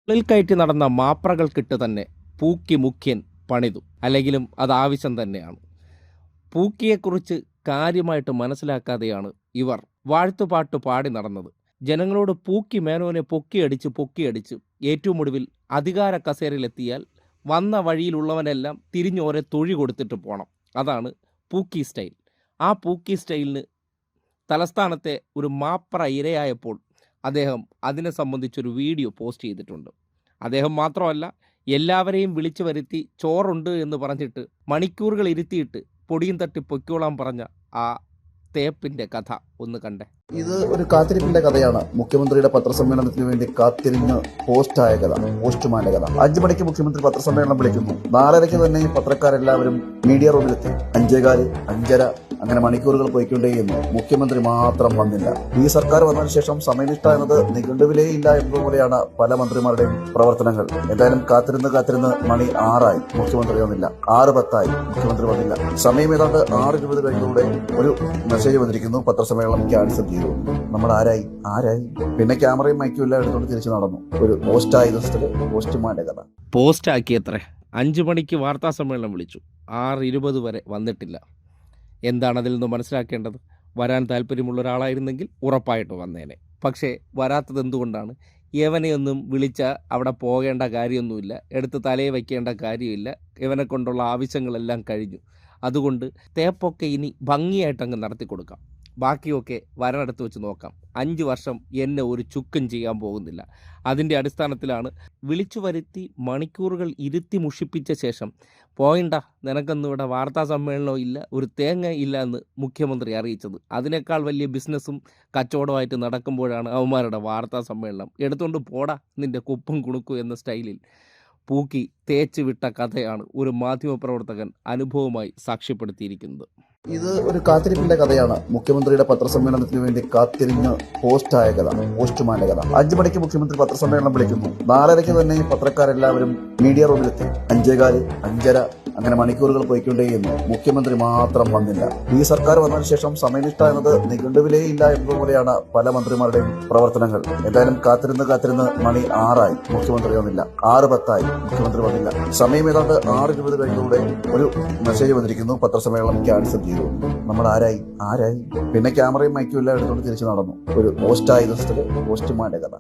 ഉള്ളിൽ കയറ്റി നടന്ന മാപ്രകൾക്കിട്ട് തന്നെ പൂക്കി മുഖ്യൻ പണിതു. അല്ലെങ്കിലും അത് ആവശ്യം തന്നെയാണ്. പൂക്കിയെക്കുറിച്ച് കാര്യമായിട്ട് മനസ്സിലാക്കാതെയാണ് ഇവർ വാഴ്ത്തുപാട്ട് പാടി നടന്നത്. ജനങ്ങളോട് പൂക്കി മേനോനെ പൊക്കിയടിച്ച് ഏറ്റവും ഒടുവിൽ അധികാര കസേരയിലെത്തിയാൽ വന്ന വഴിയിലുള്ളവനെല്ലാം തിരിഞ്ഞോരെ തൊഴി കൊടുത്തിട്ട് പോകണം. അതാണ് പൂക്കി സ്റ്റൈൽ. ആ പൂക്കി സ്റ്റൈലിന് തലസ്ഥാനത്തെ ഒരു മാപ്ര ഇരയായപ്പോൾ അദ്ദേഹം അതിനെ സംബന്ധിച്ചൊരു വീഡിയോ പോസ്റ്റ് ചെയ്തിട്ടുണ്ട്. അദ്ദേഹം മാത്രമല്ല, എല്ലാവരെയും വിളിച്ചു വരുത്തി ചോറുണ്ട് എന്ന് പറഞ്ഞിട്ട് മണിക്കൂറുകൾ ഇരുത്തിയിട്ട് പൊടിയും തട്ടി പൊയ്ക്കോളാൻ പറഞ്ഞ ആ തേപ്പിൻ്റെ കഥ ഒന്ന് കണ്ടേ. ഇത് ഒരു കാത്തിരിപ്പിന്റെ കഥയാണ്. മുഖ്യമന്ത്രിയുടെ പത്രസമ്മേളനത്തിന് വേണ്ടി കാത്തിരിഞ്ഞ് പോസ്റ്റായ കഥ, പോസ്റ്റ്മാന്റെ കഥ. 5 മണിക്ക് മുഖ്യമന്ത്രി പത്രസമ്മേളനം വിളിക്കുന്നു. 4:30 തന്നെ പത്രക്കാരെല്ലാവരും മീഡിയ റൂമിലെത്തി. 5:15, 5:30 അങ്ങനെ മണിക്കൂറുകൾ പോയിക്കൊണ്ടേയിരുന്നു. മുഖ്യമന്ത്രി മാത്രം വന്നില്ല. ഈ സർക്കാർ വന്നതിന് ശേഷം സമയനിഷ്ഠ എന്നത് നിഘണ്ടുവിലേ ഇല്ല എന്നതുപോലെയാണ് പല മന്ത്രിമാരുടെയും പ്രവർത്തനങ്ങൾ. എന്തായാലും കാത്തിരുന്ന് മണി 6 മുഖ്യമന്ത്രി വന്നില്ല. 6:10 മുഖ്യമന്ത്രി വന്നില്ല. സമയം ഏതാണ്ട് 6:20 കഴിഞ്ഞതോടെ ഒരു മെസ്സേജ് വന്നിരിക്കുന്നു, പത്രസമ്മേളനം ക്യാൻസൽ ചെയ്തു. നമ്മൾ ആരായി. പിന്നെ ക്യാമറയും മൈക്കും എല്ലാം എടുത്തുകൊണ്ട് തിരിച്ചു നടന്നു. ഒരു പോസ്റ്റ്മാന്റെ കഥ. പോസ്റ്റ് ആക്കിയത്രേ. 5 മണിക്ക് വാർത്താ സമ്മേളനം വിളിച്ചു. 6:20 വരെ വന്നിട്ടില്ല. എന്താണ് അതിൽ നിന്ന് മനസ്സിലാക്കേണ്ടത്? വരാൻ താല്പര്യമുള്ള ഒരാളായിരുന്നെങ്കിൽ ഉറപ്പായിട്ട് വന്നേനെ. പക്ഷേ വരാത്തത് എന്തുകൊണ്ടാണ്? യവനെയൊന്നും വിളിച്ച അവിടെ പോകേണ്ട കാര്യമൊന്നുമില്ല, എടുത്ത് തലയെ വയ്ക്കേണ്ട കാര്യമില്ല. ഇവനെ കൊണ്ടുള്ള ആവശ്യങ്ങളെല്ലാം കഴിഞ്ഞു. അതുകൊണ്ട് തേപ്പൊക്കെ ഇനി ഭംഗിയായിട്ടങ്ങ് നടത്തി കൊടുക്കാം. ബാക്കിയൊക്കെ വരനടുത്ത് വെച്ച് നോക്കാം. 5 വർഷം എന്നെ ഒരു ചുക്കും ചെയ്യാൻ പോകുന്നില്ല. അതിൻ്റെ അടിസ്ഥാനത്തിലാണ് വിളിച്ചു വരുത്തി മണിക്കൂറുകൾ ഇരുത്തി മുഷിപ്പിച്ച ശേഷം പോയിണ്ട, നിനക്കൊന്നും ഇവിടെ വാർത്താ സമ്മേളനവും ഇല്ല, ഒരു തേങ്ങ ഇല്ല എന്ന് മുഖ്യമന്ത്രി അറിയിച്ചത്. അതിനേക്കാൾ വലിയ ബിസിനസ്സും കച്ചവടമായിട്ട് നടക്കുമ്പോഴാണ് അവന്മാരുടെ വാർത്താ സമ്മേളനം. എടുത്തുകൊണ്ട് പോടാ നിൻ്റെ കുപ്പും കുണുക്കും എന്ന സ്റ്റൈലിൽ പൂക്കി തേച്ച് വിട്ട കഥയാണ് ഒരു മാധ്യമപ്രവർത്തകൻ അനുഭവമായി സാക്ഷ്യപ്പെടുത്തിയിരിക്കുന്നത്. ഇത് ഒരു കാത്തിരിപ്പിന്റെ കഥയാണ്. മുഖ്യമന്ത്രിയുടെ പത്രസമ്മേളനത്തിന് വേണ്ടി കാത്തിരിഞ്ഞ് പോസ്റ്റായ കഥ, പോസ്റ്റ്മാന്റെ കഥ. 5 മണിക്ക് മുഖ്യമന്ത്രി പത്രസമ്മേളനം വിളിക്കുന്നു. 4:30 തന്നെ പത്രക്കാരെല്ലാവരും മീഡിയ റൂമിലെത്തി. 5:15, 5:30 അങ്ങനെ മണിക്കൂറുകൾ പോയിക്കൊണ്ടേയിരുന്നു. മുഖ്യമന്ത്രി മാത്രം വന്നില്ല. ഈ സർക്കാർ വന്നതിന് ശേഷം സമയനിഷ്ഠ എന്നത് നിഘണ്ടുവിലേ ഇല്ല എന്നതുപോലെയാണ് പല മന്ത്രിമാരുടെയും പ്രവർത്തനങ്ങൾ. എന്തായാലും കാത്തിരുന്ന് മണി 6 മുഖ്യമന്ത്രി വന്നില്ല. 6:10 മുഖ്യമന്ത്രി വന്നില്ല. സമയം ഏതാണ്ട് 6:20 കഴിഞ്ഞതോടെ ഒരു മെസ്സേജ് വന്നിരിക്കുന്നു, പത്രസമ്മേളനം ക്യാൻസൽ ചെയ്തു. നമ്മൾ ആരായി. പിന്നെ ക്യാമറയും മൈക്കും എല്ലാം എടുത്തുകൊണ്ട് തിരിച്ചു നടന്നു. ഒരു പോസ്റ്റ്മാന്റെ കഥ.